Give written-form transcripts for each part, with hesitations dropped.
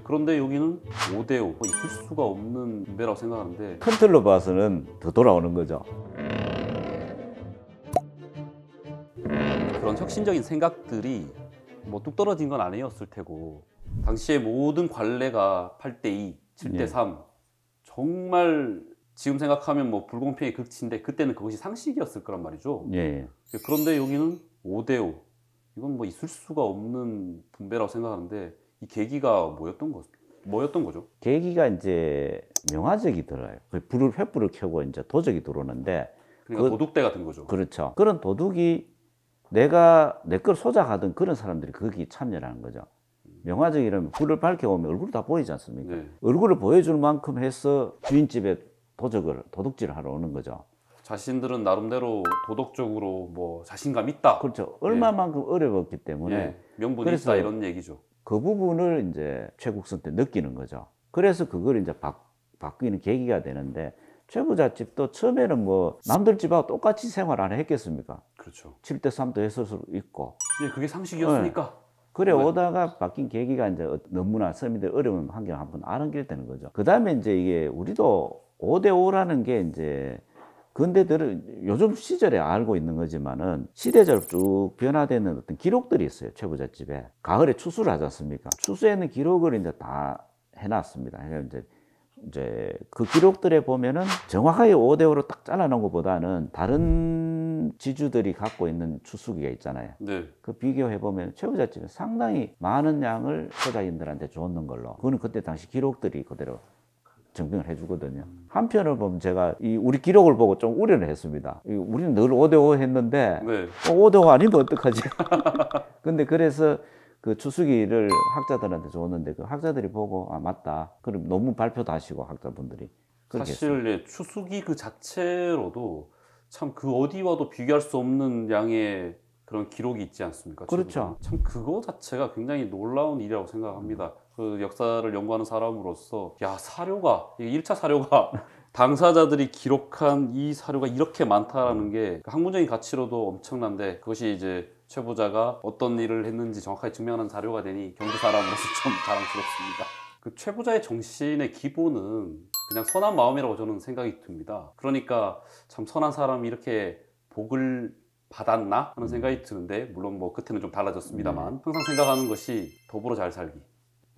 그런데 여기는 5대5 있을 수가 없는 분배라고 생각하는데 큰 틀로 봐서는 더 돌아오는 거죠. 그런 혁신적인 생각들이 뭐 뚝 떨어진 건 아니었을 테고 당시에 모든 관례가 8대2, 7대3 정말 지금 생각하면 뭐 불공평의 극치인데 그때는 그것이 상식이었을 거란 말이죠. 예. 그런데 여기는 5대5 이건 뭐 있을 수가 없는 분배라고 생각하는데 이 계기가 뭐였던 거죠? 계기가 이제 명화적이 들어요. 횃불을 켜고 이제 도적이 들어오는데 그러니까 도둑대 같은 거죠. 그렇죠. 그런 도둑이 내가 내 걸 소작하던 그런 사람들이 거기 참여하는 거죠. 명화적이라면 불을 밝혀오면 얼굴이 다 보이지 않습니까? 네. 얼굴을 보여줄 만큼 해서 주인집에 도둑질을 하러 오는 거죠. 자신들은 나름대로 도덕적으로 뭐 자신감 있다. 그렇죠. 얼마만큼 어려웠기 때문에 명분이 그래서 있다 이런 얘기죠. 그 부분을 이제 최국선 때 느끼는 거죠. 그래서 그걸 이제 바뀌는 계기가 되는데 최부잣집도 처음에는 뭐 남들 집하고 똑같이 생활 안 했겠습니까? 그렇죠. 7대3도 했을 수 있고. 그게 상식이었으니까. 그래 오다가 바뀐 계기가 이제 너무나 서민들 어려운 환경 한번 알게 되는 거죠. 그 다음에 이제 이게 우리도 5대5라는 게 이제 근대들은 요즘 시절에 알고 있는 거지만은 시대적으로 쭉 변화되는 어떤 기록들이 있어요. 최부잣집에. 가을에 추수를 하지 않습니까? 추수에는 기록을 이제 다 해놨습니다. 그러니까 이제 그 기록들에 보면은 정확하게 5대5로 딱 잘라놓은 것보다는 다른 지주들이 갖고 있는 추수기가 있잖아요. 네. 그 비교해보면 최부잣집은 상당히 많은 양을 소작인들한테 줬는 걸로. 그거는 그때 당시 기록들이 그대로 증명을 해주거든요. 한편을 보면 제가 우리 기록을 보고 좀 우려를 했습니다. 우리는 늘 5대5 했는데 5대5 아니면 어떡하지? 근데 그래서 그 추수기를 학자들한테 줬는데 그 학자들이 보고 아 맞다. 그럼 논문 발표도 하시고 학자분들이 사실 추수기 그 자체로도 참 그 어디와도 비교할 수 없는 양의 그런 기록이 있지 않습니까? 그렇죠. 참 그거 자체가 굉장히 놀라운 일이라고 생각합니다. 그 역사를 연구하는 사람으로서 사료가 이게 1차 사료가 당사자들이 기록한 이 사료가 이렇게 많다라는 게 학문적인 가치로도 엄청난데 그것이 이제 최부자가 어떤 일을 했는지 정확하게 증명하는 자료가 되니 경주 사람으로서 좀 자랑스럽습니다. 그 최부자의 정신의 기본은 그냥 선한 마음이라고 저는 생각이 듭니다. 그러니까 참 선한 사람이 이렇게 복을 받았나 하는 생각이 드는데 물론 뭐 끝에는 좀 달라졌습니다만 항상 생각하는 것이 더불어 잘 살기.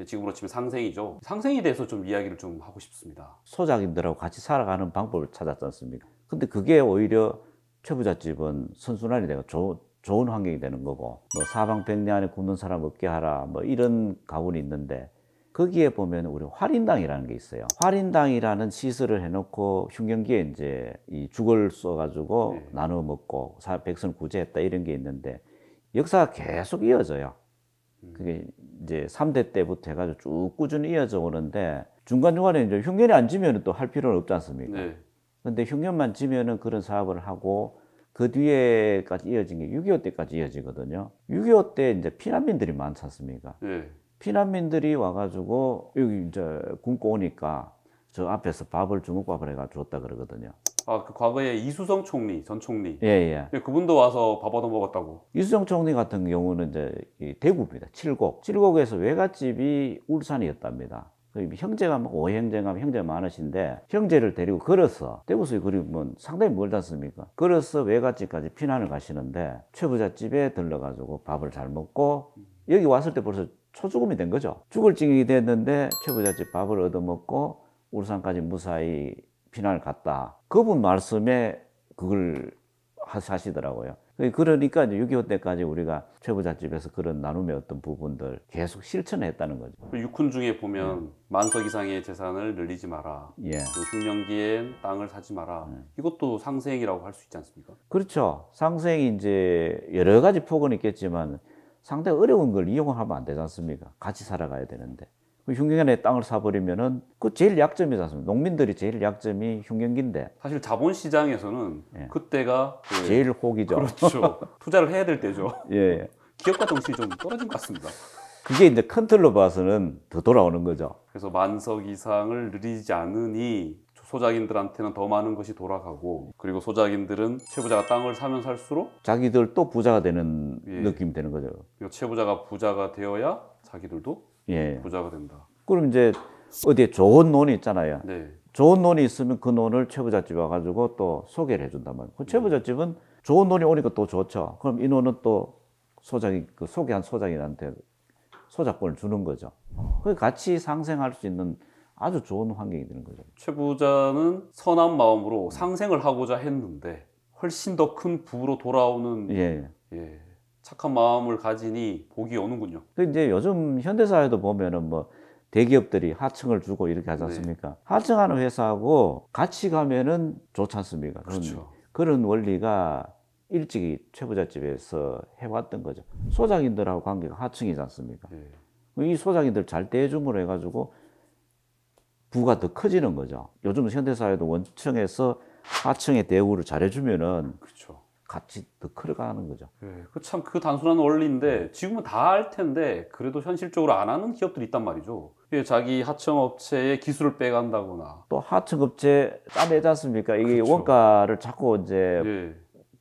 지금으로 치면 상생이죠. 상생에 대해서 좀 이야기를 좀 하고 싶습니다. 소작인들하고 같이 살아가는 방법을 찾았지 않습니까? 근데 그게 오히려 최부잣집은 선순환이 되고 좋은 환경이 되는 거고 뭐 사방백리 안에 굶는 사람 없게 하라 뭐 이런 가훈이 있는데 거기에 보면 우리 활인당이라는 게 있어요. 활인당이라는 시설을 해놓고 흉년기에 이제 이 죽을 써가지고 나눠 먹고 백성을 구제했다 이런 게 있는데 역사가 계속 이어져요. 그게 이제 3대 때부터 해가지고 쭉 꾸준히 이어져 오는데 중간중간에 이제 흉년이 안 지면 또 할 필요는 없지 않습니까? 근데 흉년만 지면은 그런 사업을 하고 그 뒤에까지 이어진 게 6.25 때까지 이어지거든요. 6.25 때 이제 피난민들이 많지 않습니까? 피난민들이 와가지고 여기 이제 굶고 오니까 저 앞에서 주먹밥을 해가지고 줬다 그러거든요. 그 과거에 이수성 총리, 전 총리. 예. 그분도 와서 밥 얻어 먹었다고. 이수성 총리 같은 경우는 이제 대구입니다. 칠곡에서 외갓집이 울산이었답니다. 형제가 오형제가 형제 많으신데 형제를 데리고 걸어서 대구에서 그리면 상당히 멀지 않습니까? 걸어서 외갓집까지 피난을 가시는데 최부잣집에 들러가지고 밥을 잘 먹고 여기 왔을 때 벌써 초죽음이 된 거죠. 죽을 징이 됐는데 최부잣집 밥을 얻어먹고 울산까지 무사히 피난을 갔다. 그분 말씀에 그걸 하시더라고요. 그러니까 이제 6.25 때까지 우리가 최부잣집에서 그런 나눔의 어떤 부분들 계속 실천했다는 거죠. 육훈 중에 보면 만석 이상의 재산을 늘리지 마라. 흉년기엔 땅을 사지 마라. 이것도 상생이라고 할 수 있지 않습니까? 그렇죠. 상생이 이제 여러 가지 폭은 있겠지만 상당히 어려운 걸 이용하면 안 되지 않습니까? 같이 살아가야 되는데. 흉년기에 땅을 사버리면은 그 제일 약점이지 않습니까? 농민들이 제일 약점이 흉년기인데. 사실 자본시장에서는 그때가 제일 혹이죠. 그렇죠. 투자를 해야 될 때죠. 기업가 정신이 좀 떨어진 것 같습니다. 그게 이제 큰 틀로 봐서는 더 돌아오는 거죠. 그래서 만석 이상을 늘리지 않으니 소작인들한테는 더 많은 것이 돌아가고 그리고 소작인들은 최부자가 땅을 사면 살수록 자기들 또 부자가 되는 느낌이 되는 거죠. 최부자가 부자가 되어야 자기들도 부자가 된다. 그럼 이제 어디에 좋은 논이 있잖아요. 네. 좋은 논이 있으면 그 논을 최부잣집에 와가지고 또 소개를 해준단 말이에요. 그 최부잣집은 좋은 논이 오니까 또 좋죠. 그럼 이 논은 또 소장이, 그 소개한 소장인한테 소작권을 주는 거죠. 그 같이 상생할 수 있는 아주 좋은 환경이 되는 거죠. 최 부자는 선한 마음으로 상생을 하고자 했는데 훨씬 더 큰 부로 돌아오는 예. 예, 착한 마음을 가지니 복이 오는군요. 그 이제 요즘 현대사회도 보면은 뭐 대기업들이 하청을 주고 이렇게 하지 않습니까? 하청하는 회사하고 같이 가면은 좋지 않습니까? 그렇죠. 그런 원리가 일찍이 최부잣집에서 해왔던 거죠. 소장인들하고 관계가 하청이지 않습니까? 예. 이 소장인들 잘 대해줌으로 해가지고 부가 더 커지는 거죠. 요즘 현대사회도 원청에서 하청의 대우를 잘해주면은 그렇죠. 같이 더 커가는 거죠. 예, 참 그 단순한 원리인데 지금은 다 알 텐데 그래도 현실적으로 안 하는 기업들이 있단 말이죠. 예, 자기 하청업체의 기술을 빼간다거나. 또 하청업체 짜내지 않습니까? 이게 그렇죠. 원가를 자꾸 이제 예.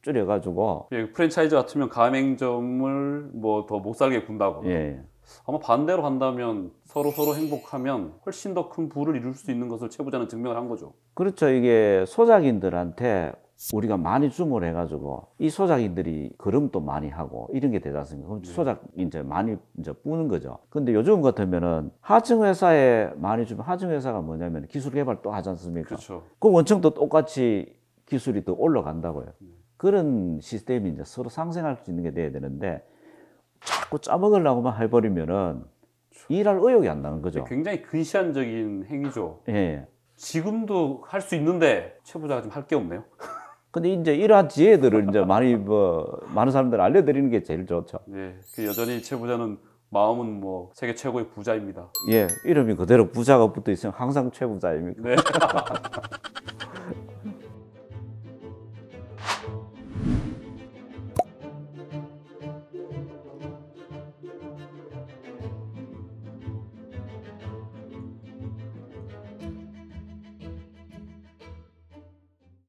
줄여가지고 예, 프랜차이즈 같으면 가맹점을 뭐 더 못 살게 군다거나. 예. 아마 반대로 한다면 서로 행복하면 훨씬 더 큰 부를 이룰 수 있는 것을 최 부자는 증명을 한 거죠. 그렇죠. 이게 소작인들한테 우리가 많이 주문을 해가지고 이 소작인들이 걸음도 많이 하고 이런 게 되지 않습니까? 그럼 소작 이제 많이 이제 뿌는 거죠. 근데 요즘 같으면은 하청회사에 많이 주면 하청회사가 뭐냐면 기술 개발 또 하지 않습니까? 그렇죠. 그 원청도 똑같이 기술이 더 올라간다고요. 그런 시스템이 이제 서로 상생할 수 있는 게 돼야 되는데 자꾸 짜먹으려고만 해버리면은 일할 의욕이 안 나는 거죠. 굉장히 근시안적인 행위죠. 예. 지금도 할 수 있는데 최 부자가 좀 할 게 없네요. 근데 이제 이러한 지혜들을 이제 많이 많은 사람들 알려드리는 게 제일 좋죠. 네, 그 여전히 최 부자는 마음은 뭐 세계 최고의 부자입니다. 예, 이름이 그대로 부자가 붙어 있으면 항상 최부자입니까? 네.